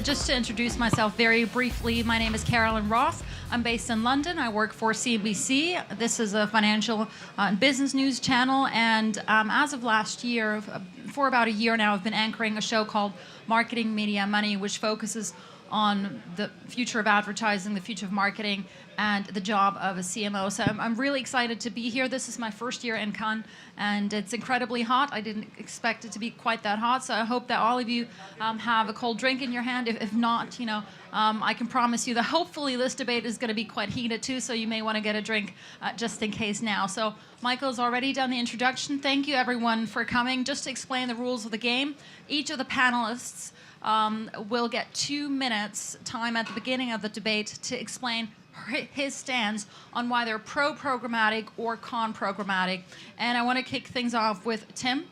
just to introduce myself very briefly, my name is Carolin Roth. I'm based in London. I work for CNBC. This is a financial and business news channel. And as of last year, for about a year now, I've been anchoring a show called Marketing, Media, Money, which focuses on the future of advertising, the future of marketing, and the job of a CMO. So I'm really excited to be here. This is my first year in Cannes, and it's incredibly hot. I didn't expect it to be quite that hot, so I hope that all of you have a cold drink in your hand. If not, I can promise you that hopefully this debate is going to be quite heated too, so you may want to get a drink just in case now. So Michael's already done the introduction. Thank you, everyone, for coming. Just to explain the rules of the game, each of the panelists will get 2 minutes time at the beginning of the debate to explain his stance on why they're pro-programmatic or con-programmatic. And I want to kick things off with Tim.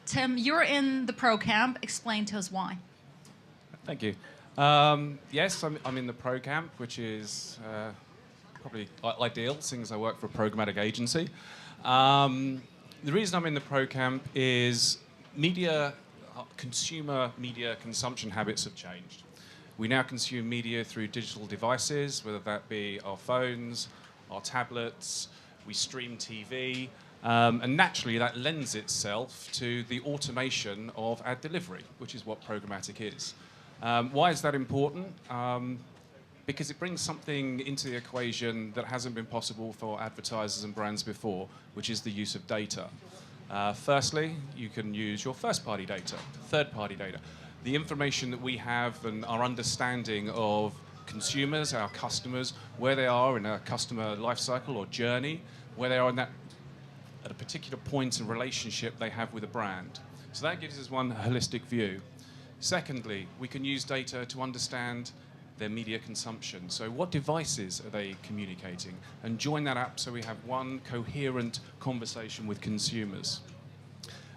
Tim, you're in the pro camp. Explain to us why. Thank you. Yes, I'm in the pro camp, which is probably ideal, seeing as I work for a programmatic agency. The reason I'm in the pro camp is consumer media consumption habits have changed. We now consume media through digital devices, whether that be our phones, our tablets, we stream TV, and naturally that lends itself to the automation of ad delivery, which is what programmatic is. Why is that important? Because it brings something into the equation that hasn't been possible for advertisers and brands before, which is the use of data. Firstly, you can use your first-party data, third-party data. The information that we have and our understanding of consumers, our customers, where they are in a customer life cycle or journey, where they are at a particular point in relationship they have with a brand. So that gives us one holistic view. Secondly, we can use data to understand their media consumption. So what devices are they communicating? And join that up so we have one coherent conversation with consumers.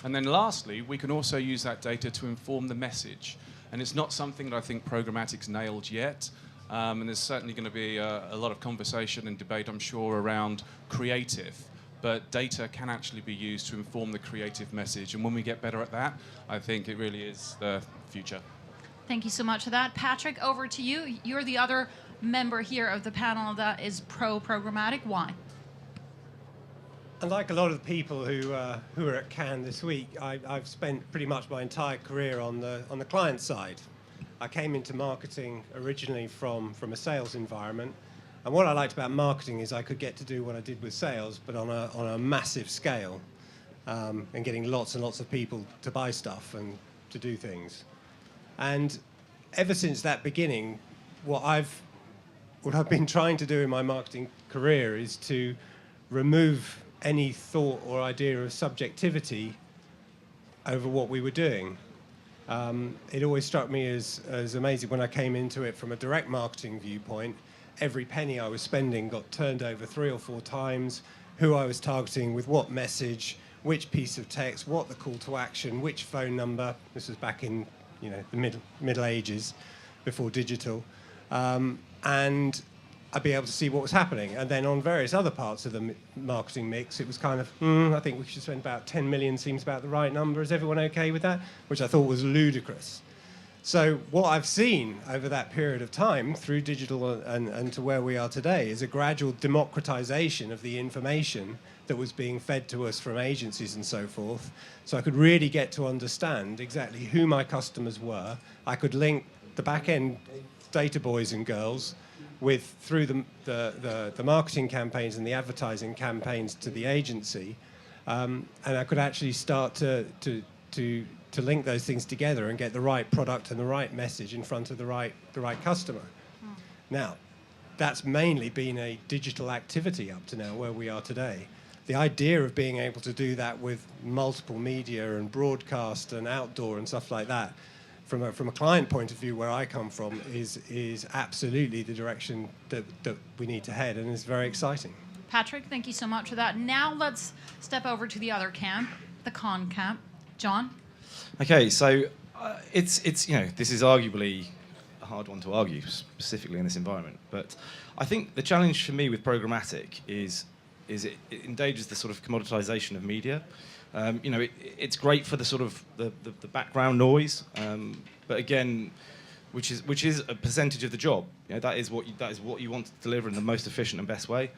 And then lastly, we can also use that data to inform the message. And it's not something that I think programmatic's nailed yet. And there's certainly going to be a lot of conversation and debate, I'm sure, around creative. But data can actually be used to inform the creative message. And when we get better at that, I think it really is the future. Thank you so much for that. Patrick, over to you. You're the other member here of the panel that is pro-programmatic. Why? Unlike a lot of the people who are at Cannes this week, I've spent pretty much my entire career on the client side. I came into marketing originally from a sales environment, and what I liked about marketing is I could get to do what I did with sales, but on a massive scale, and getting lots and lots of people to buy stuff and to do things. And ever since that beginning, what I've been trying to do in my marketing career is to remove any thought or idea of subjectivity over what we were doing. It always struck me as amazing when I came into it from a direct marketing viewpoint. Every penny I was spending got turned over 3 or 4 times, who I was targeting, with what message, which piece of text, what the call to action, which phone number. This was back in the Middle Ages, before digital. And I'd be able to see what was happening. And then on various other parts of the marketing mix, it was kind of, I think we should spend about 10 million, seems about the right number. Is everyone okay with that? Which I thought was ludicrous. So what I've seen over that period of time, through digital and to where we are today, is a gradual democratization of the information that was being fed to us from agencies and so forth. So I could really get to understand exactly who my customers were. I could link the back-end data boys and girls through the marketing campaigns and the advertising campaigns to the agency, and I could actually start to link those things together and get the right product and the right message in front of the right customer. Now, that's mainly been a digital activity up to now, where we are today. The idea of being able to do that with multiple media and broadcast and outdoor and stuff like that, from a client point of view, where I come from, is absolutely the direction that we need to head, and is very exciting. Patrick, thank you so much for that. Now let's step over to the other camp, the con camp. John? Okay, so this is arguably a hard one to argue, specifically in this environment. But I think the challenge for me with programmatic is it endangers the sort of commoditization of media. It's great for the sort of the background noise, but again, which is a percentage of the job. That is what you want to deliver in the most efficient and best way.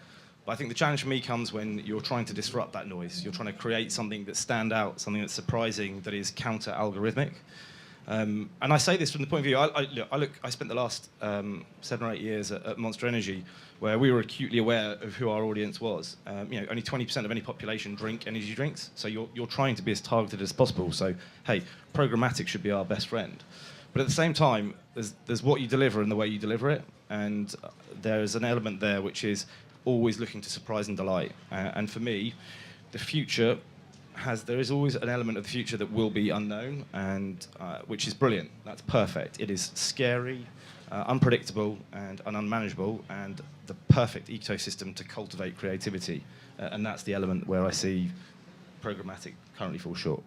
But I think the challenge for me comes when you're trying to disrupt that noise. You're trying to create something that stands out, something that's surprising, that is counter-algorithmic. And I say this from the point of view, I spent the last 7 or 8 years at Monster Energy, where we were acutely aware of who our audience was. Only 20% of any population drink energy drinks, so you're trying to be as targeted as possible. So, hey, programmatic should be our best friend. But at the same time, there's what you deliver and the way you deliver it, and there's an element there which is always looking to surprise and delight. And for me, the future there is always an element of the future that will be unknown, and which is brilliant. That's perfect. It is scary, unpredictable, and unmanageable, and the perfect ecosystem to cultivate creativity. And that's the element where I see programmatic currently fall short.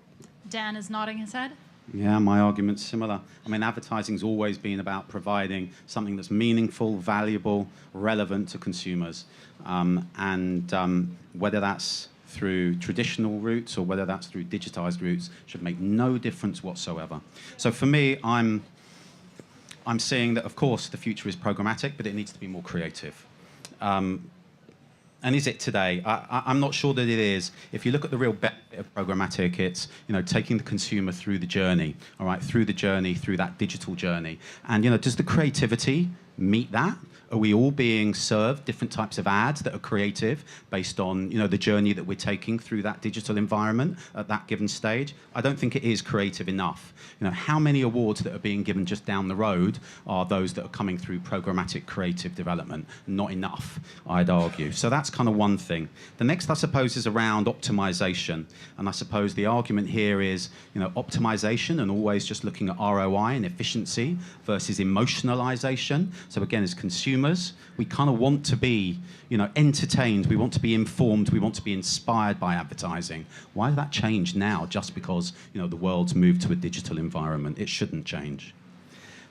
Dan is nodding his head. Yeah, my argument's similar. I mean, advertising's always been about providing something that's meaningful, valuable, relevant to consumers. Whether that's through traditional routes or whether that's through digitized routes should make no difference whatsoever. So for me, I'm seeing that, of course, the future is programmatic, but it needs to be more creative. And is it today? I'm not sure that it is. If you look at the real benefit of programmatic, it's taking the consumer through the journey, all right, through that digital journey. And does the creativity meet that? Are we all being served different types of ads that are creative based on the journey that we're taking through that digital environment at that given stage? I don't think it is creative enough. How many awards that are being given just down the road are those that are coming through programmatic creative development? Not enough, I'd argue. So that's kind of one thing. The next, I suppose, is around optimization. And I suppose the argument here is, optimization and always just looking at ROI and efficiency versus emotionalization. So again, as consumers, we kind of want to be, entertained. We want to be informed. We want to be inspired by advertising. Why has that changed now just because, the world's moved to a digital environment? It shouldn't change.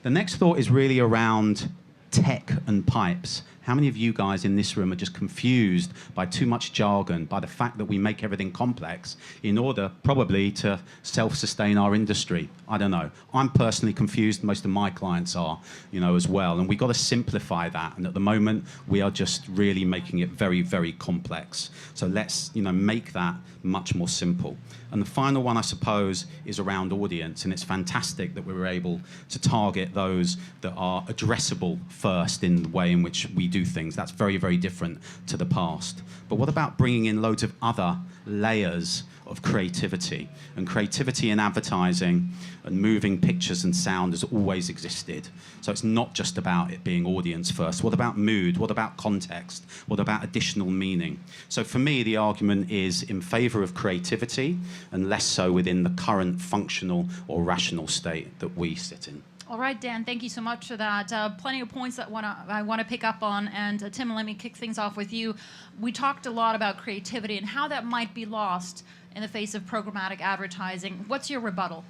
The next thought is really around tech and pipes. How many of you guys in this room are just confused by too much jargon, by the fact that we make everything complex in order probably to self-sustain our industry? I don't know. I'm personally confused. Most of my clients are, as well. And we've got to simplify that. And at the moment, we are just really making it very, very complex. So let's, make that much more simple. And the final one, I suppose, is around audience. And it's fantastic that we were able to target those that are addressable first in the way in which we do things. That's very, very different to the past. But what about bringing in loads of other layers of creativity? And creativity in advertising and moving pictures and sound has always existed. So it's not just about it being audience first. What about mood? What about context? What about additional meaning? So for me, the argument is in favor of creativity and less so within the current functional or rational state that we sit in. All right, Dan, thank you so much for that. Plenty of points that I want to pick up on. And Tim, let me kick things off with you. We talked a lot about creativity and how that might be lost in the face of programmatic advertising. What's your rebuttal?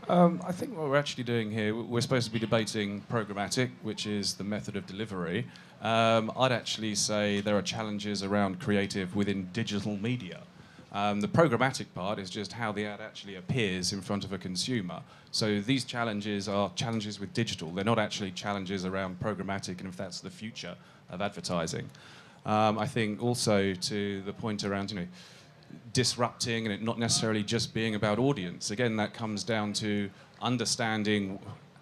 I think what we're actually doing here, we're supposed to be debating programmatic, which is the method of delivery. I'd actually say there are challenges around creative within digital media. The programmatic part is just how the ad actually appears in front of a consumer. So these challenges are challenges with digital. They're not actually challenges around programmatic and if that's the future of advertising. I think also to the point around, disrupting and it not necessarily just being about audience. Again, that comes down to understanding,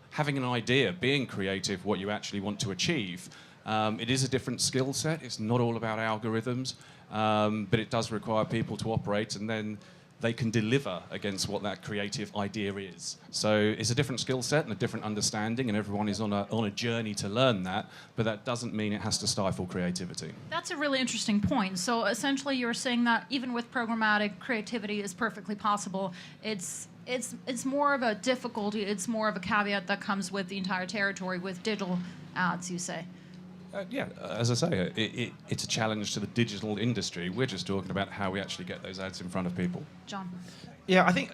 having an idea, being creative, what you actually want to achieve. It is a different skill set. It's not all about algorithms, but it does require people to operate and then they can deliver against what that creative idea is. So it's a different skill set and a different understanding, and everyone is on a journey to learn that, but that doesn't mean it has to stifle creativity. That's a really interesting point. So essentially you're saying that even with programmatic, creativity is perfectly possible. It's more of a difficulty, it's more of a caveat that comes with the entire territory with digital ads, you say. Yeah, as I say, it's a challenge to the digital industry. We're just talking about how we actually get those ads in front of people. John. Yeah, I think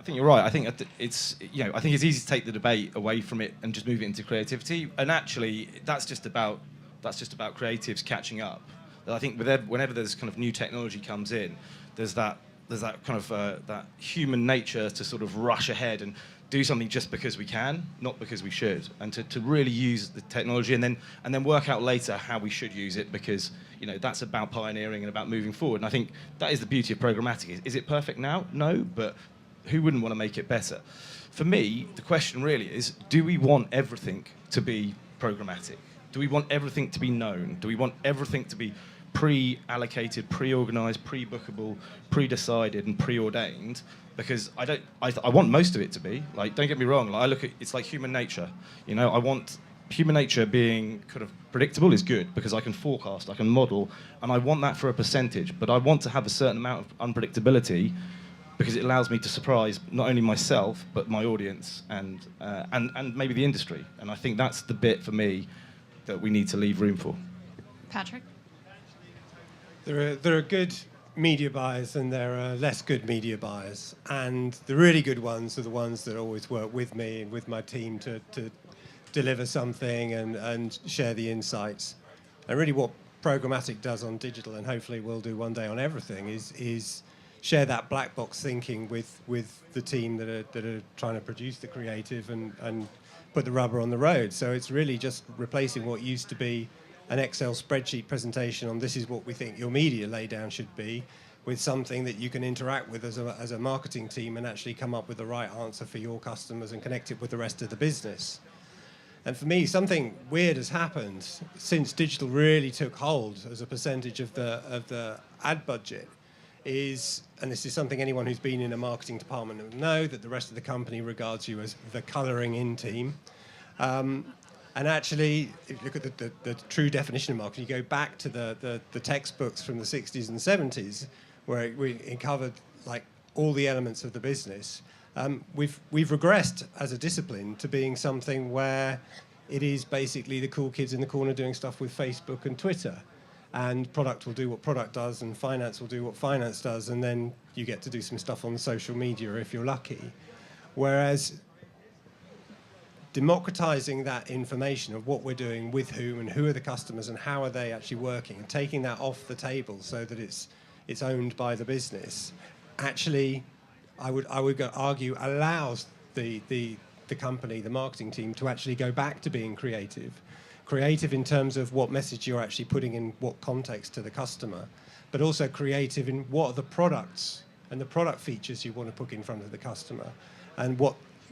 you're right. I think it's easy to take the debate away from it and just move it into creativity. And actually, that's just about creatives catching up. I think whenever there's kind of new technology comes in, there's that kind of that human nature to sort of rush ahead and do something just because we can, not because we should, and to really use the technology and then work out later how we should use it, because that's about pioneering and about moving forward. And I think that is the beauty of programmatic. Is it perfect now? No, but who wouldn't want to make it better? For me, the question really is, do we want everything to be programmatic? Do we want everything to be known? Do we want everything to be pre-allocated, pre-organized, pre-bookable, pre-decided, and preordained? Because I want most of it to be. Like, don't get me wrong. Like, I look at it's like human nature. I want human nature being kind of predictable is good because I can forecast, I can model, and I want that for a percentage. But I want to have a certain amount of unpredictability because it allows me to surprise not only myself but my audience and maybe the industry. And I think that's the bit for me that we need to leave room for. Patrick? There are good media buyers and there are less good media buyers. And the really good ones are the ones that always work with me and with my team to deliver something and share the insights. And really what programmatic does on digital, and hopefully will do one day on everything, is share that black box thinking with the team that are trying to produce the creative and put the rubber on the road. So it's really just replacing what used to be an Excel spreadsheet presentation on this is what we think your media laydown should be, with something that you can interact with as a marketing team and actually come up with the right answer for your customers and connect it with the rest of the business. And for me, something weird has happened since digital really took hold as a percentage of the ad budget. And this is something anyone who's been in a marketing department will know, that the rest of the company regards you as the colouring in team. And actually, if you look at the true definition of marketing, you go back to the textbooks from the 60s and 70s, where it covered like all the elements of the business. We've regressed as a discipline to being something where it is basically the cool kids in the corner doing stuff with Facebook and Twitter. And product will do what product does, and finance will do what finance does, and then you get to do some stuff on social media if you're lucky. Whereas democratizing that information of what we're doing with whom and who are the customers and how are they actually working, and taking that off the table so that it's owned by the business, actually, I would argue allows the company, the marketing team, to actually go back to being creative in terms of what message you're actually putting in what context to the customer, but also creative in what are the products and the product features you want to put in front of the customer, and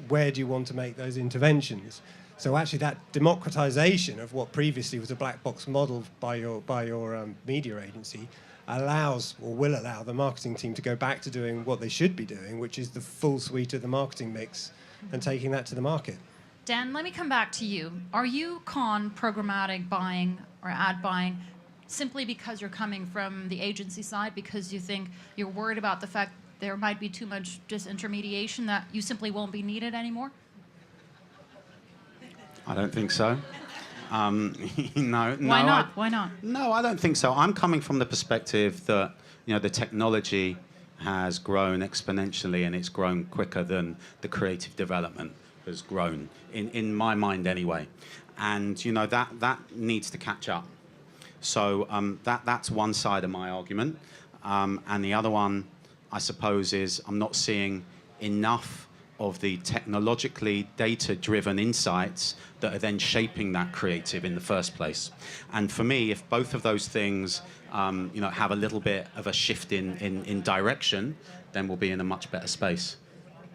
where do you want to make those interventions. So actually that democratization of what previously was a black box model by your media agency allows, or will allow, the marketing team to go back to doing what they should be doing, which is the full suite of the marketing mix and taking that to the market. Dan, let me come back to you. Are you con programmatic buying or ad buying simply because you're coming from the agency side, because you think you're worried about the fact there might be too much disintermediation, that you simply won't be needed anymore? I don't think so. No. Why not? Why not? No, I don't think so. I'm coming from the perspective that the technology has grown exponentially, and it's grown quicker than the creative development has grown, in my mind anyway. And that needs to catch up. So that's one side of my argument. And the other one, I suppose, is I'm not seeing enough of the technologically data-driven insights that are then shaping that creative in the first place. And for me, if both of those things have a little bit of a shift in direction, then we'll be in a much better space.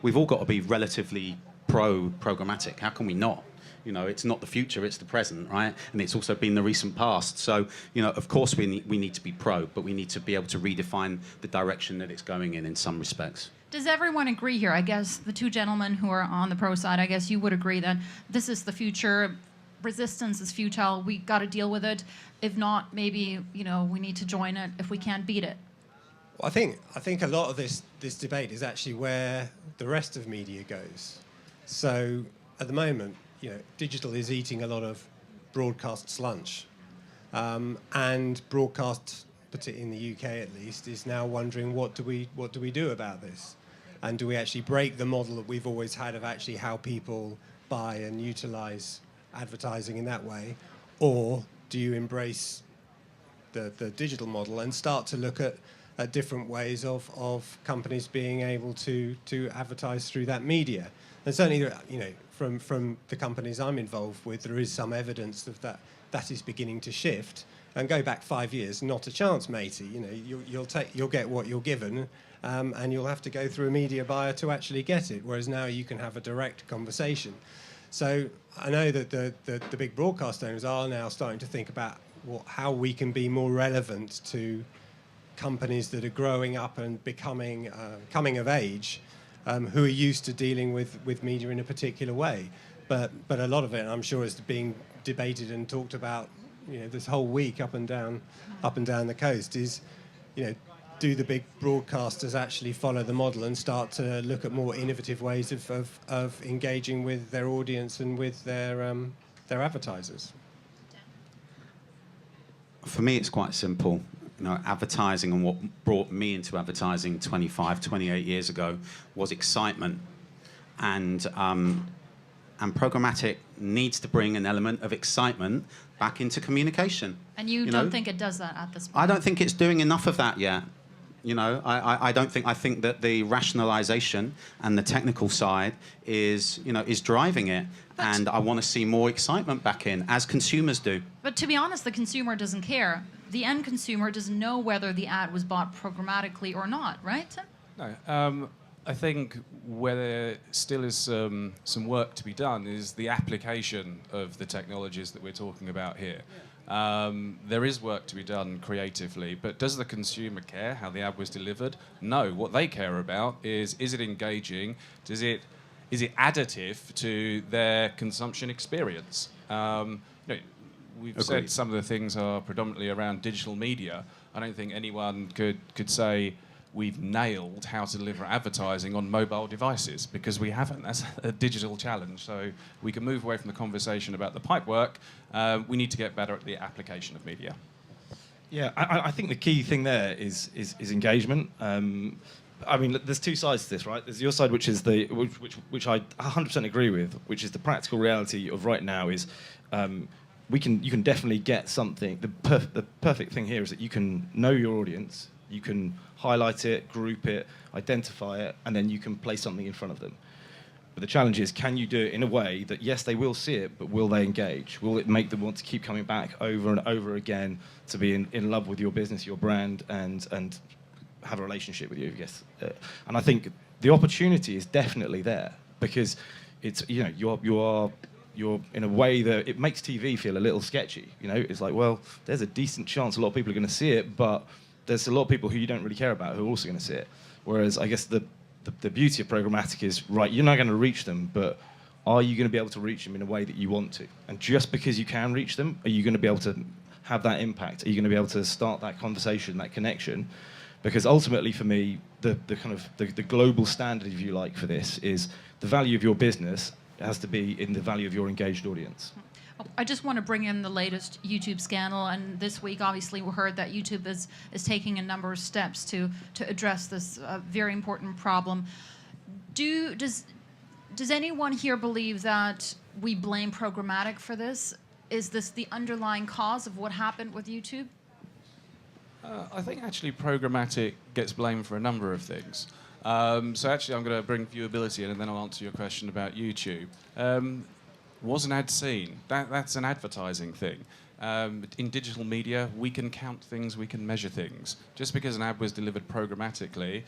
We've all got to be relatively pro-programmatic. How can we not? It's not the future, it's the present, right? And it's also been the recent past. So, of course we need to be pro, but we need to be able to redefine the direction that it's going in some respects. Does everyone agree here? I guess the two gentlemen who are on the pro side, I guess you would agree that this is the future. Resistance is futile. We got to deal with it. If not, maybe, we need to join it if we can't beat it. Well, I think a lot of this debate is actually where the rest of media goes. So at the moment, digital is eating a lot of broadcast's lunch, and broadcast, in the UK at least, is now wondering what do we do about this, and do we actually break the model that we've always had of actually how people buy and utilize advertising in that way, or do you embrace the digital model and start to look at at different ways of companies being able to advertise through that media. And certainly, from the companies I'm involved with, there is some evidence of that is beginning to shift. And go back 5 years, not a chance, matey. You'll get what you're given, and you'll have to go through a media buyer to actually get it. Whereas now you can have a direct conversation. So I know that the big broadcast owners are now starting to think about how we can be more relevant to companies that are growing up and becoming coming of age, who are used to dealing with media in a particular way. But a lot of it, I'm sure, is being debated and talked about, this whole week up and down the coast. Is, do the big broadcasters actually follow the model and start to look at more innovative ways of engaging with their audience and with their advertisers? For me, it's quite simple. Advertising, and what brought me into advertising 25, 28 years ago was excitement. And programmatic needs to bring an element of excitement back into communication. And you don't think it does that at this point? I don't think it's doing enough of that yet. I don't think. I think that the rationalization and the technical side is driving it, and I want to see more excitement back in, as consumers do. But to be honest, the consumer doesn't care. The end consumer doesn't know whether the ad was bought programmatically or not, right? No. I think where there still is some work to be done is the application of the technologies that we're talking about here. There is work to be done creatively, but does the consumer care how the ad was delivered? No. What they care about is it engaging? Is it additive to their consumption experience? We've Agreed. said some of the things are predominantly around digital media. I don't think anyone could say we've nailed how to deliver advertising on mobile devices, because we haven't. That's a digital challenge. So we can move away from the conversation about the pipework. We need to get better at the application of media. Yeah, I think the key thing there is engagement. There's two sides to this, right? There's your side, which is which I 100% agree with, which is the practical reality of right now is you can definitely get something. The perfect thing here is that you can know your audience, you can highlight it, group it, identify it, and then you can place something in front of them. But the challenge is, can you do it in a way that, yes, they will see it, but will they engage? Will it make them want to keep coming back over and over again to be in love with your business, your brand, and have a relationship with you, I guess? And I think the opportunity is definitely there, because it's, you're in a way that it makes TV feel a little sketchy. It's like, well, there's a decent chance a lot of people are going to see it, but there's a lot of people who you don't really care about who are also going to see it. Whereas I guess the beauty of programmatic is, right, you're not going to reach them, but are you going to be able to reach them in a way that you want to? And just because you can reach them, are you going to be able to have that impact? Are you going to be able to start that conversation, that connection? Because ultimately, for me, the global standard, if you like, for this is the value of your business has to be in the value of your engaged audience. I just want to bring in the latest YouTube scandal, and this week, obviously, we heard that YouTube is taking a number of steps to address this very important problem. Does anyone here believe that we blame programmatic for this? Is this the underlying cause of what happened with YouTube? I think actually programmatic gets blamed for a number of things. So actually I'm going to bring viewability in, and then I'll answer your question about YouTube. Was an ad seen? That's an advertising thing. In digital media, we can count things, we can measure things. Just because an ad was delivered programmatically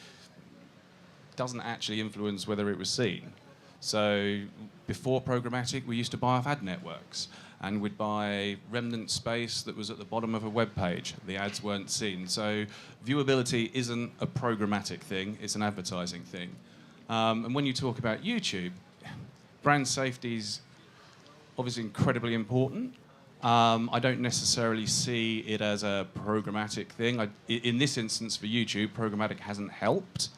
doesn't actually influence whether it was seen. So before programmatic, we used to buy off ad networks, and we'd buy remnant space that was at the bottom of a web page. The ads weren't seen. So viewability isn't a programmatic thing, it's an advertising thing. And when you talk about YouTube, brand safety's obviously incredibly important. I don't necessarily see it as a programmatic thing. In this instance for YouTube, programmatic hasn't helped,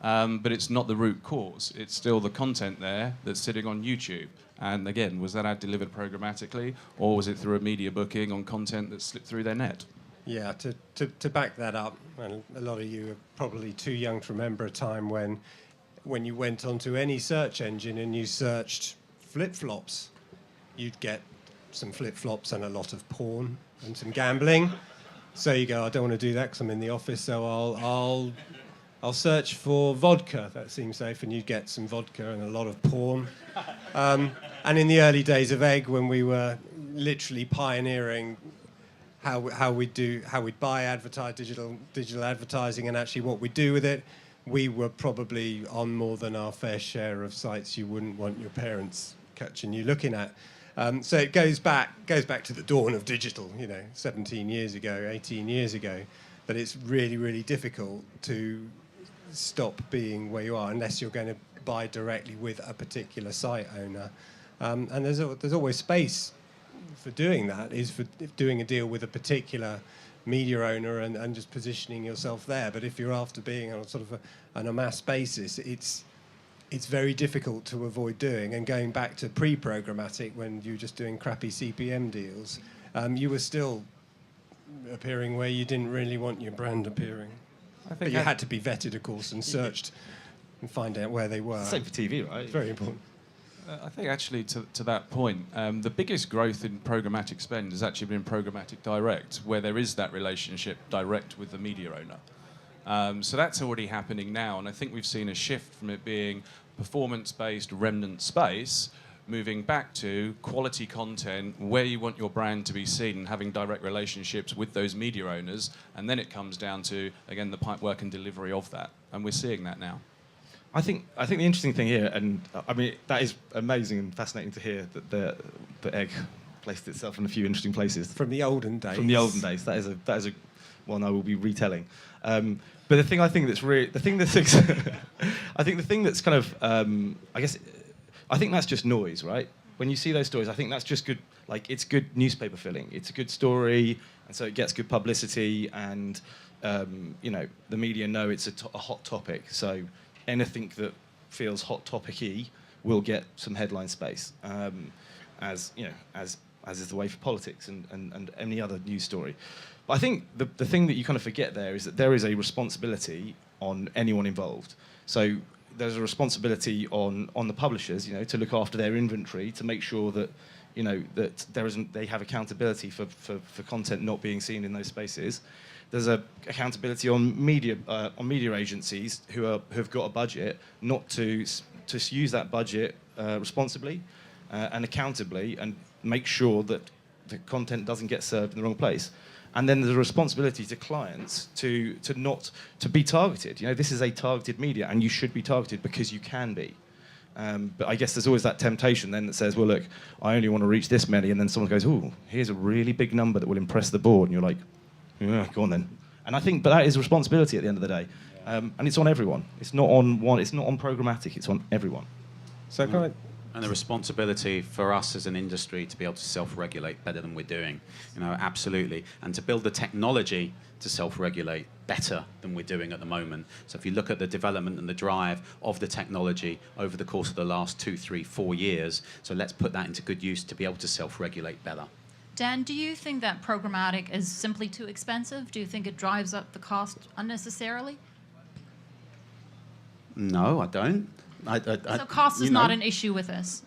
but it's not the root cause. It's still the content there that's sitting on YouTube. And again, was that ad delivered programmatically, or was it through a media booking on content that slipped through their net? Yeah, to back that up, and a lot of you are probably too young to remember a time when you went onto any search engine and you searched flip-flops, you'd get some flip-flops and a lot of porn and some gambling. So you go, I don't want to do that because I'm in the office, so I'll search for vodka. That seems safe, and you get some vodka and a lot of porn. And in the early days of Egg, when we were literally pioneering how we'd buy digital advertising and actually what we do with it, we were probably on more than our fair share of sites you wouldn't want your parents catching you looking at. So it goes back to the dawn of digital, 17 years ago, 18 years ago, that it's really, really difficult to stop being where you are unless you're going to buy directly with a particular site owner. And there's always space for doing that, is for doing a deal with a particular media owner and just positioning yourself there. But if you're after being on sort of on a mass basis, it's very difficult to avoid doing. And going back to pre-programmatic, when you were just doing crappy CPM deals, you were still appearing where you didn't really want your brand appearing. But you had to be vetted, of course, and searched and find out where they were. Same for TV, right? It's very important. I think actually to that point, the biggest growth in programmatic spend has actually been programmatic direct, where there is that relationship direct with the media owner. So that's already happening now, and I think we've seen a shift from it being performance-based remnant space, moving back to quality content, where you want your brand to be seen, and having direct relationships with those media owners, and then it comes down to, again, the pipework and delivery of that, and we're seeing that now. I think the interesting thing here, and I mean that is amazing and fascinating to hear that the Egg placed itself in a few interesting places From the olden days. From the olden days, that is a one I will be retelling. But the thing I think that's I think the thing that's kind of I think that's just noise, right? When you see those stories, I think that's just good. Like, it's good newspaper filling. It's a good story, and so it gets good publicity, and the media know it's a hot topic. So anything that feels hot topic-y will get some headline space, as is the way for politics and any other news story. But I think the thing that you kind of forget there is that there is a responsibility on anyone involved. So there's a responsibility on the publishers, to look after their inventory, to make sure that that they have accountability for content not being seen in those spaces. There's a accountability on media agencies who have got a budget, not to use that budget responsibly and accountably, and make sure that the content doesn't get served in the wrong place. And then there's a responsibility to clients to be targeted. This is a targeted media, and you should be targeted because you can be. But I guess there's always that temptation then that says, well, look, I only want to reach this many, and then someone goes, oh, here's a really big number that will impress the board, and you're like, yeah, go on then. And I think, but that is a responsibility at the end of the day, and it's on everyone. It's not on one. It's not on programmatic. It's on everyone. So can I? And the responsibility for us as an industry to be able to self-regulate better than we're doing, absolutely. And to build the technology to self-regulate better than we're doing at the moment. So if you look at the development and the drive of the technology over the course of the last 2, 3, 4 years, so let's put that into good use to be able to self-regulate better. Dan, do you think that programmatic is simply too expensive? Do you think it drives up the cost unnecessarily? No, I don't. So cost is not an issue with this,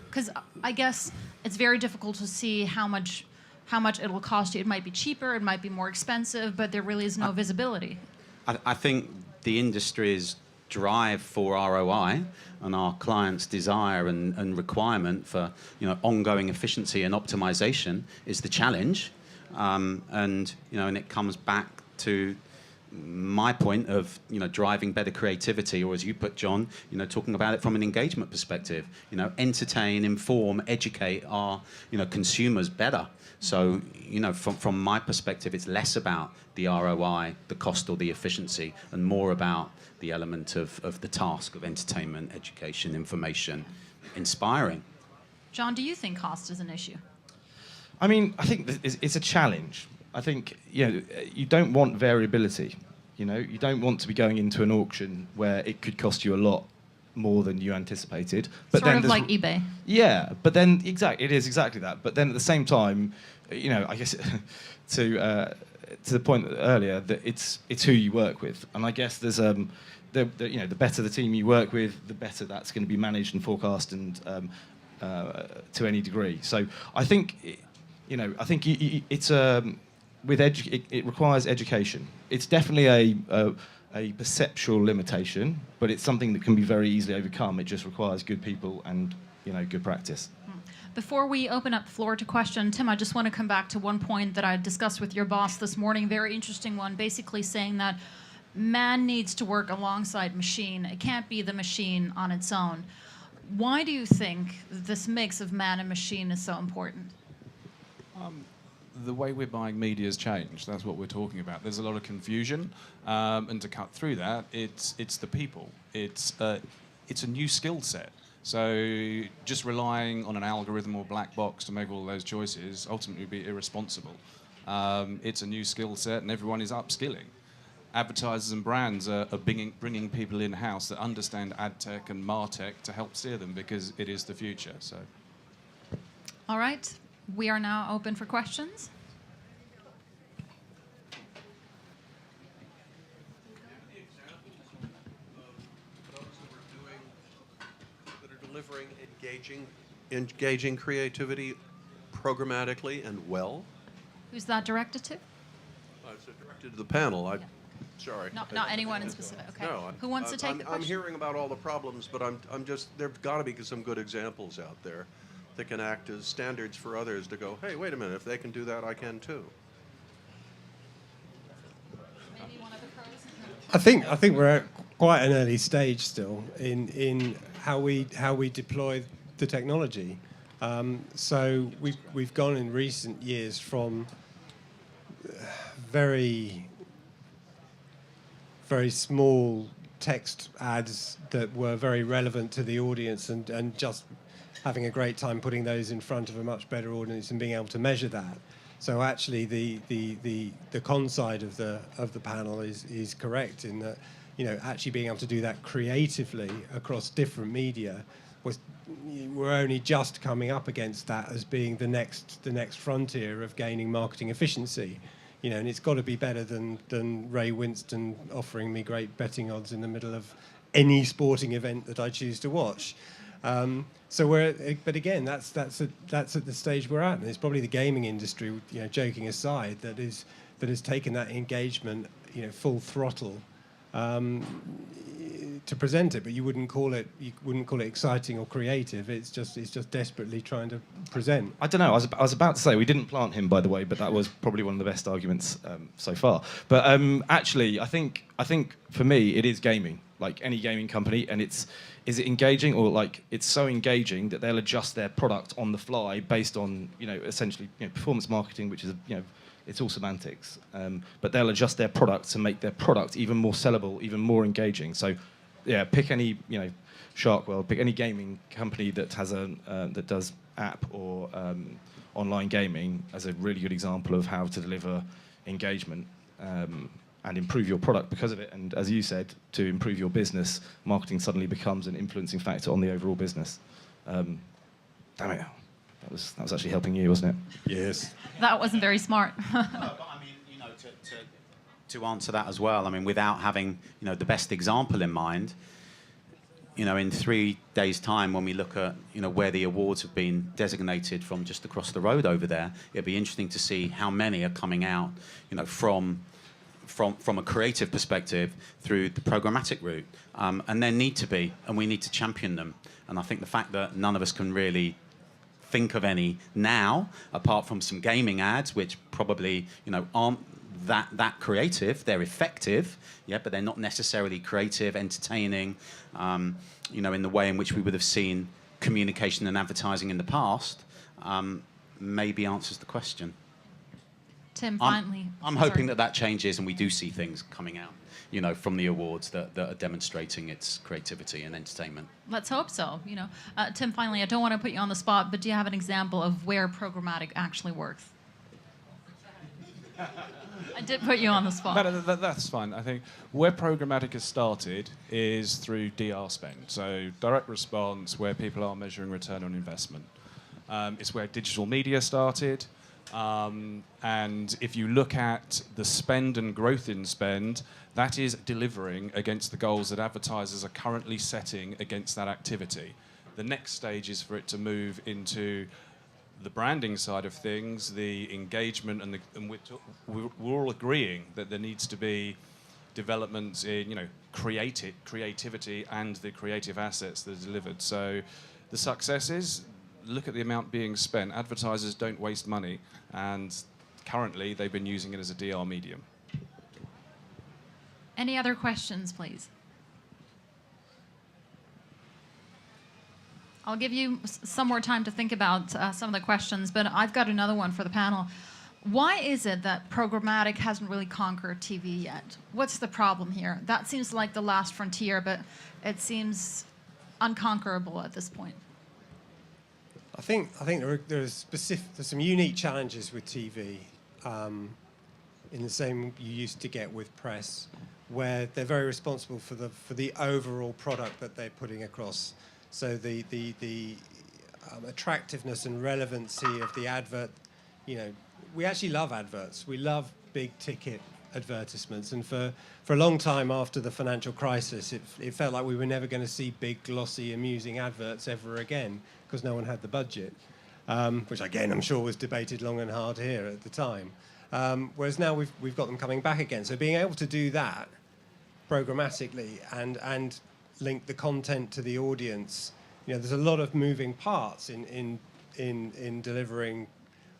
because I guess it's very difficult to see how much it'll cost you. It might be cheaper, it might be more expensive, but there really is no visibility. I think the industry's drive for ROI and our clients' desire and requirement for ongoing efficiency and optimization is the challenge, and it comes back to my point of driving better creativity, or as you put, John, talking about it from an engagement perspective, entertain, inform, educate our consumers better. So from my perspective, it's less about the ROI, the cost or the efficiency, and more about the element of the task of entertainment, education, information, inspiring. John, do you think cost is an issue? I mean, I think it's a challenge. I think you don't want variability. You don't want to be going into an auction where it could cost you a lot more than you anticipated. But sort of like eBay. Yeah, but then it is exactly that. But then at the same time, I guess to the point earlier that it's who you work with, and I guess there's the better the team you work with, the better that's going to be managed and forecast and to any degree. So I think it's it requires education. It's definitely a perceptual limitation, but it's something that can be very easily overcome. It just requires good people and good practice. Before we open up the floor to question, Tim, I just want to come back to one point that I discussed with your boss this morning, very interesting one, basically saying that man needs to work alongside machine. It can't be the machine on its own. Why do you think this mix of man and machine is so important? The way we're buying media has changed. That's what we're talking about. There's a lot of confusion, and to cut through that, it's the people. It's a new skill set. So just relying on an algorithm or black box to make all those choices ultimately would be irresponsible. It's a new skill set, and everyone is upskilling. Advertisers and brands are bringing people in-house that understand ad tech and martech to help steer them, because it is the future. So, all right, we are now open for questions. Delivering engaging creativity programmatically and well. Who's that directed to? It's directed to the panel. Sorry. Not anyone in specific. Okay. No. Who wants to take the question? I'm hearing about all the problems, but I'm just, there's got to be some good examples out there that can act as standards for others to go, hey, wait a minute, if they can do that, I can too. Maybe one of the pros. I think we're at quite an early stage still in how we deploy the technology. So we've gone in recent years from very small text ads that were very relevant to the audience and just having a great time putting those in front of a much better audience and being able to measure that. So actually the con side of the panel is correct in that, actually being able to do that creatively across different media we're only just coming up against that as being the next frontier of gaining marketing efficiency. And it's got to be better than Ray Winston offering me great betting odds in the middle of any sporting event that I choose to watch. But again, that's at the stage we're at, and it's probably the gaming industry, joking aside, that has taken that engagement, full throttle, to present it. But you wouldn't call it exciting or creative. It's just desperately trying to present. I don't know. I was about to say we didn't plant him, by the way, but that was probably one of the best arguments so far. But actually, I think for me it is gaming, like any gaming company, and is it engaging, or like it's so engaging that they'll adjust their product on the fly based on essentially performance marketing, which is it's all semantics, but they'll adjust their product to make their product even more sellable, even more engaging. So yeah, pick any Sharkwell, pick any gaming company that has that does app or online gaming as a really good example of how to deliver engagement and improve your product because of it. And as you said, to improve your business, marketing suddenly becomes an influencing factor on the overall business. Damn it. That was actually helping you, wasn't it? Yes. That wasn't very smart. No, but I mean, to answer that as well, I mean, without having, the best example in mind, in 3 days' time, when we look at, where the awards have been designated from just across the road over there, it'd be interesting to see how many are coming out, from a creative perspective through the programmatic route. And there need to be, and we need to champion them. And I think the fact that none of us can really think of any now, apart from some gaming ads, which probably, aren't that creative. They're effective, yeah, but they're not necessarily creative, entertaining, in the way in which we would have seen communication and advertising in the past, maybe answers the question. Tim, finally. I'm hoping that changes and we do see things coming out, from the awards that are demonstrating its creativity and entertainment. Let's hope so. Tim, finally, I don't want to put you on the spot, but do you have an example of where programmatic actually works? I did put you on the spot. That's fine. I think where programmatic has started is through DR spend, so direct response, where people are measuring return on investment. It's where digital media started. And if you look at the spend and growth in spend, that is delivering against the goals that advertisers are currently setting against that activity. The next stage is for it to move into the branding side of things, the engagement, and we're all agreeing that there needs to be developments in creativity and the creative assets that are delivered. So the success is, look at the amount being spent. Advertisers don't waste money, and currently they've been using it as a DR medium. Any other questions, please? I'll give you some more time to think about some of the questions, but I've got another one for the panel. Why is it that programmatic hasn't really conquered TV yet? What's the problem here? That seems like the last frontier, but it seems unconquerable at this point. I think there's some unique challenges with TV, in the same you used to get with press, where they're very responsible for the overall product that they're putting across. So the attractiveness and relevancy of the advert, we actually love adverts. We love big ticket advertisements, and for a long time after the financial crisis, it felt like we were never going to see big, glossy, amusing adverts ever again because no one had the budget, which again I'm sure was debated long and hard here at the time. Whereas now we've got them coming back again. So being able to do that programmatically and link the content to the audience, there's a lot of moving parts in delivering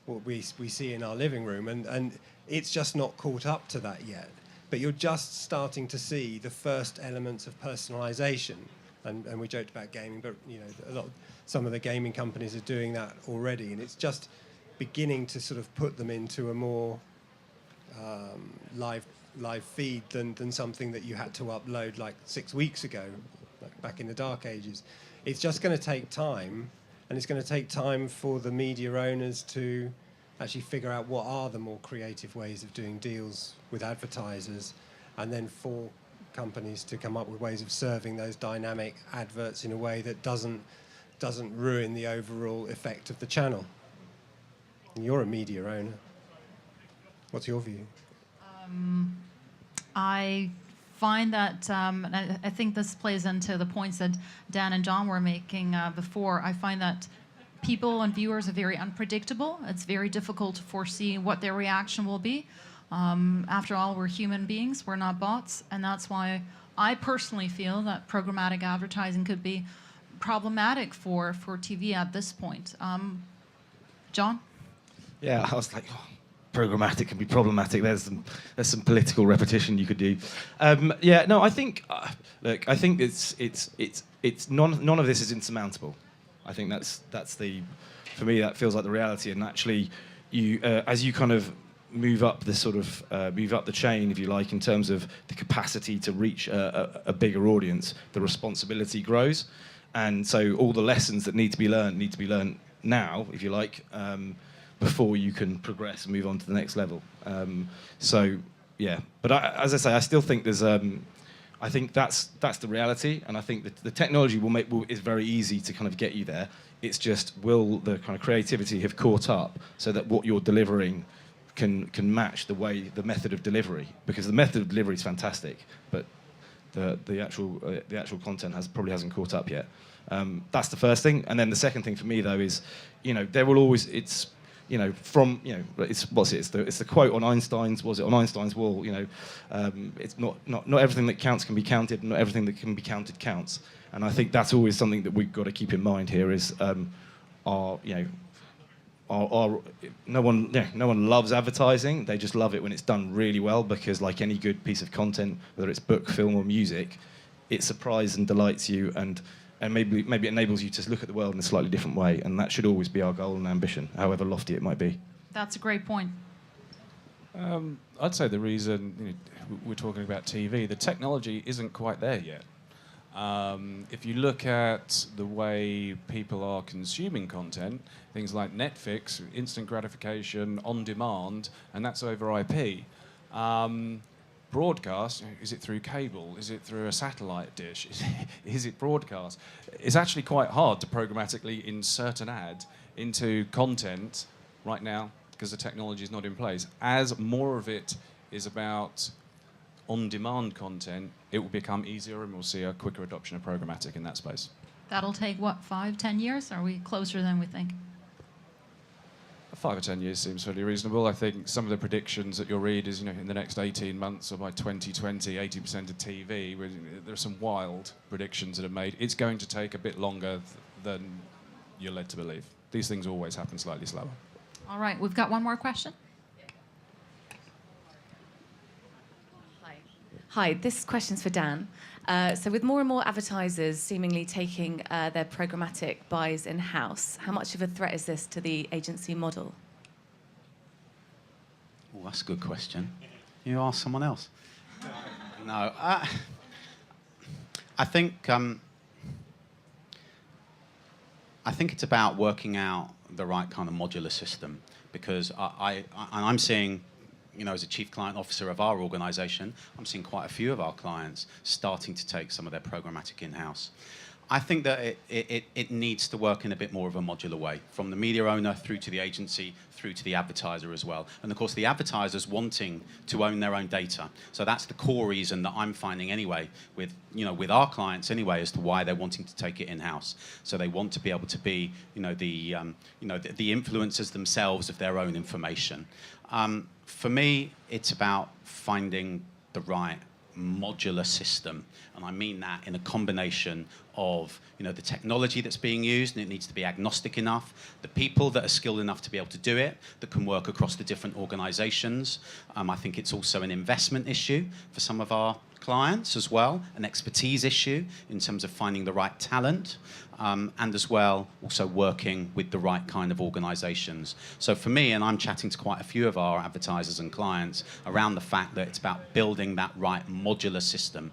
what we see in our living room, and it's just not caught up to that yet. But you're just starting to see the first elements of personalization, and we joked about gaming, but some of the gaming companies are doing that already, and it's just beginning to sort of put them into a more live feed than something that you had to upload like 6 weeks ago, like back in the dark ages. It's just going to take time, and it's going to take time for the media owners to actually figure out what are the more creative ways of doing deals with advertisers, and then for companies to come up with ways of serving those dynamic adverts in a way that doesn't ruin the overall effect of the channel. And you're a media owner. What's your view? I find that, and I think this plays into the points that Dan and John were making before. I find that people and viewers are very unpredictable. It's very difficult to foresee what their reaction will be. After all, we're human beings, we're not bots, and that's why I personally feel that programmatic advertising could be problematic for TV at this point. John? Yeah, I was like, programmatic can be problematic. There's some political repetition you could do. I think look, I think it's none of this is insurmountable. I think that's for me that feels like the reality. And actually, you as you kind of move up the chain, if you like, in terms of the capacity to reach a bigger audience, the responsibility grows, and so all the lessons that need to be learned now, if you like. Before you can progress and move on to the next level. But as I say, I still think there's. I think that's the reality, and I think that the technology is very easy to kind of get you there. It's just, will the kind of creativity have caught up so that what you're delivering can match the method of delivery? Because the method of delivery is fantastic, but the actual content probably hasn't caught up yet. That's the first thing, and then the second thing for me though is, there will always it's the quote on Einstein's wall. It's not everything that counts can be counted, not everything that can be counted counts. And I think that's always something that we've got to keep in mind here is, no one loves advertising. They just love it when it's done really well, because like any good piece of content, whether it's book, film, or music, it surprises and delights you, and maybe enables you to look at the world in a slightly different way, and that should always be our goal and ambition, however lofty it might be. That's a great point. I'd say the reason we're talking about TV, the technology isn't quite there yet. If you look at the way people are consuming content, things like Netflix, instant gratification, on demand, and that's over IP. Broadcast, is it through cable? Is it through a satellite dish? Is it broadcast? It's actually quite hard to programmatically insert an ad into content right now because the technology is not in place. As more of it is about on-demand content, it will become easier, and we'll see a quicker adoption of programmatic in that space. That'll take, 5-10 years? Are we closer than we think? 5 or 10 years seems fairly reasonable. I think some of the predictions that you'll read is, in the next 18 months or by 2020, 80% of TV, there are some wild predictions that are made. It's going to take a bit longer than you're led to believe. These things always happen slightly slower. All right, we've got one more question. Hi, this question's for Dan. So with more and more advertisers seemingly taking their programmatic buys in-house, how much of a threat is this to the agency model? Oh, that's a good question. You ask someone else. No, I think it's about working out the right kind of modular system, because I'm seeing, as a chief client officer of our organisation, I'm seeing quite a few of our clients starting to take some of their programmatic in-house. I think that it needs to work in a bit more of a modular way, from the media owner through to the agency, through to the advertiser as well. And of course, the advertisers wanting to own their own data. So that's the core reason that I'm finding anyway, with our clients anyway, as to why they're wanting to take it in-house. So they want to be able to be, the influencers themselves of their own information. For me, it's about finding the right modular system, and I mean that in a combination of the technology that's being used, and it needs to be agnostic enough, the people that are skilled enough to be able to do it, that can work across the different organizations. I think it's also an investment issue for some of our clients as well, an expertise issue in terms of finding the right talent, and as well also working with the right kind of organizations. So for me, and I'm chatting to quite a few of our advertisers and clients around the fact that it's about building that right modular system,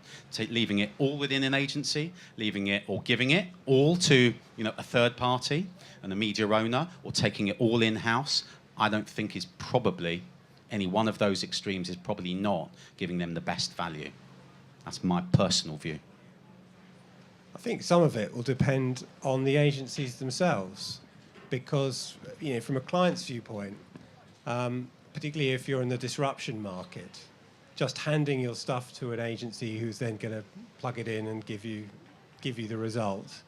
leaving it all within an agency, leaving it or giving it all to a third party and a media owner, or taking it all in-house. I don't think is probably any one of those extremes is probably not giving them the best value. That's my personal view. I think some of it will depend on the agencies themselves, because from a client's viewpoint, particularly if you're in the disruption market, just handing your stuff to an agency who's then going to plug it in and give you the result,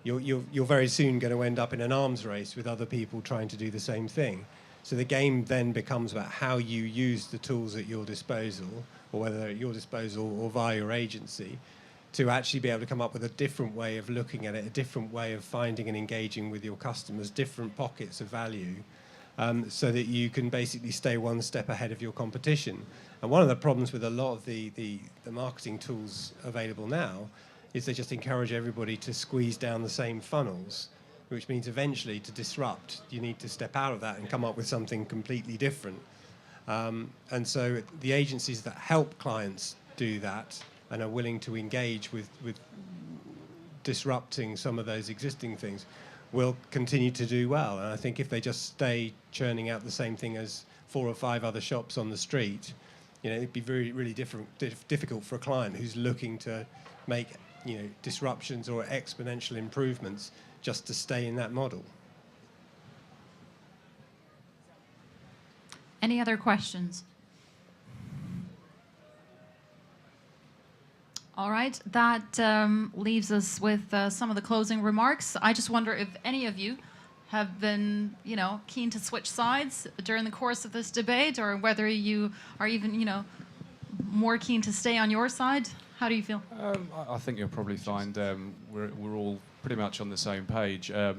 you're very soon going to end up in an arms race with other people trying to do the same thing. So the game then becomes about how you use the tools at your disposal, or whether they're at your disposal or via your agency, to actually be able to come up with a different way of looking at it, a different way of finding and engaging with your customers, different pockets of value, so that you can basically stay one step ahead of your competition. And one of the problems with a lot of the marketing tools available now is they just encourage everybody to squeeze down the same funnels, which means eventually to disrupt, you need to step out of that and come up with something completely different. And so the agencies that help clients do that and are willing to engage with disrupting some of those existing things will continue to do well. And I think if they just stay churning out the same thing as 4 or 5 other shops on the street, it'd be really difficult for a client who's looking to make disruptions or exponential improvements just to stay in that model. Any other questions? All right, that leaves us with some of the closing remarks. I just wonder if any of you have been, keen to switch sides during the course of this debate, or whether you are even, more keen to stay on your side. How do you feel? I think you'll probably find we're all pretty much on the same page. I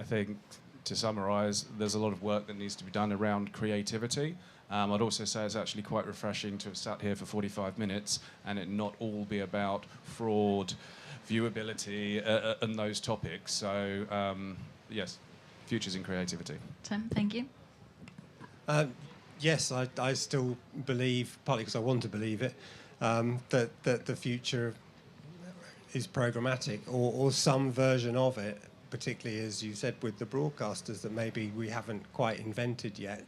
think, to summarise, there's a lot of work that needs to be done around creativity. I'd also say it's actually quite refreshing to have sat here for 45 minutes and it not all be about fraud, viewability, and those topics. So, yes, futures in creativity. Tim, thank you. Yes, I still believe, partly because I want to believe it, that the future is programmatic, or some version of it, particularly, as you said, with the broadcasters that maybe we haven't quite invented yet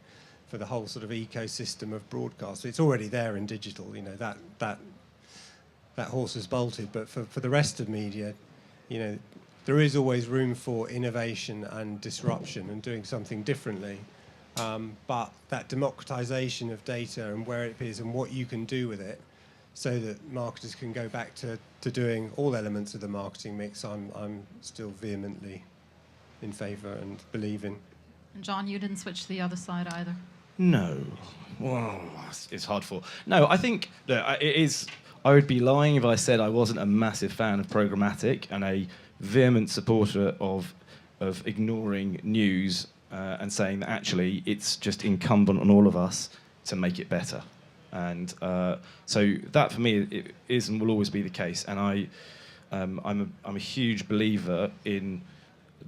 for the whole sort of ecosystem of broadcast. It's already there in digital, that horse is bolted. But for the rest of media, there is always room for innovation and disruption and doing something differently. But that democratization of data and where it is and what you can do with it, so that marketers can go back to doing all elements of the marketing mix, I'm still vehemently in favour and believe in. And John, you didn't switch to the other side either. No. Well, it's hard for. No, I think that it is. I would be lying if I said I wasn't a massive fan of programmatic and a vehement supporter of ignoring news and saying that actually it's just incumbent on all of us to make it better. And so that for me it is and will always be the case. And I'm a huge believer in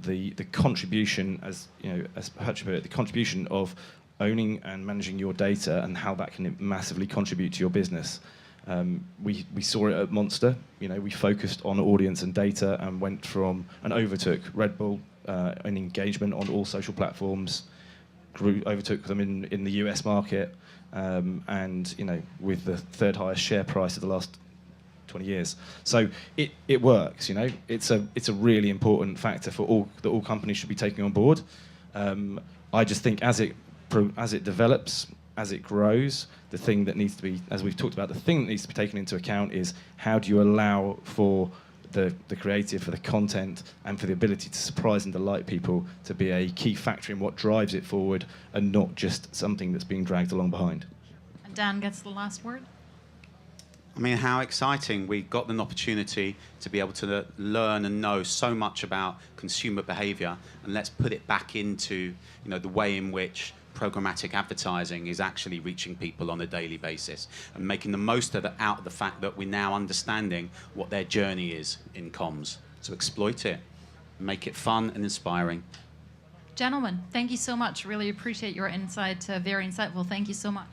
the contribution, as you know, as Patrick put it, the contribution of owning and managing your data and how that can massively contribute to your business. We saw it at Monster. You know, we focused on audience and data and went from and overtook Red Bull in engagement on all social platforms. Overtook them in the US market, and you know, with the third highest share price of the last 20 years. So it works. You know, it's a really important factor for all companies should be taking on board. I just think as it develops, as it grows, the thing that needs to be, as we've talked about, the thing that needs to be taken into account is how do you allow for the creative, for the content, and for the ability to surprise and delight people to be a key factor in what drives it forward and not just something that's being dragged along behind. And Dan gets the last word. I mean, how exciting. We got an opportunity to be able to learn and know so much about consumer behavior, and let's put it back into, you know, the way in which programmatic advertising is actually reaching people on a daily basis and making the most of out of the fact that we're now understanding what their journey is in comms. So exploit it, make it fun and inspiring. Gentlemen, thank you so much. Really appreciate your insight. Very insightful. Thank you so much.